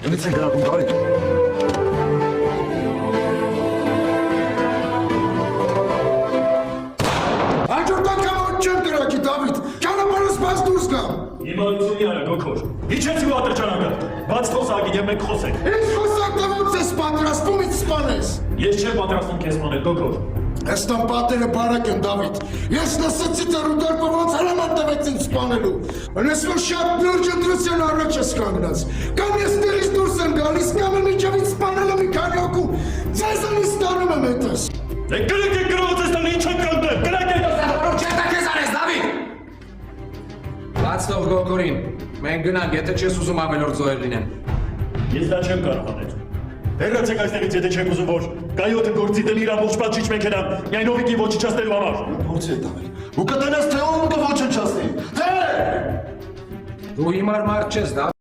Ոնց է գրավում Դավիթ։ Հաջորդ անգամ ոչ չեմ կրակի Դավիթ, ճանապարհս բաց դուրս գամ։ Իմացությունի արա գոքոր։ Իջեցի ու ատրճանակը։ Բաց խոսակի եւ մենք խոսենք։ Ինչ խոսակը ոնց ես պատրաստվում ինձ սպանես։ Ես չեմ պատրաստվում քեզ սպանել գոքոր։ Այստան պատերը բարակ են Դավիթ։ Ես լսեցի թե Ռուդոլֆը ոնց հրաման տվեց ինձ սպանելու։ Անես որ շատ լուրջ ընտրության առաջ ես կանգնած։ Կամ ես ներից դուրս եմ գալիս, կամ եմ իջավ ինձ սպանելու մի քանի հոգու։ Ձեզանից ստանում եմ հետս։ Դե գրեք գրոց ես տան ինչ եմ կանգնել։ Գրեք Չետա քեզ արես Դավիթ։ Բաց թող գոքորին։ Մենք գնանք, եթե չես ուզում ավելորդ զոհեր լինեն։ Ես դա չեմ կարող անել։ Հեռացեք այստեղից, եթե չեք ուզում որ կայոթը գործի դնի իր ամբողջ պատժիչ մեքենան, միայն ովիկի ոչնչացնելու համար։ Ոնց է Դավիթ։ Ու կտենես թե ով կոչնչացնի։ Թե Դու հիմար մարդ չես, Դավիթ։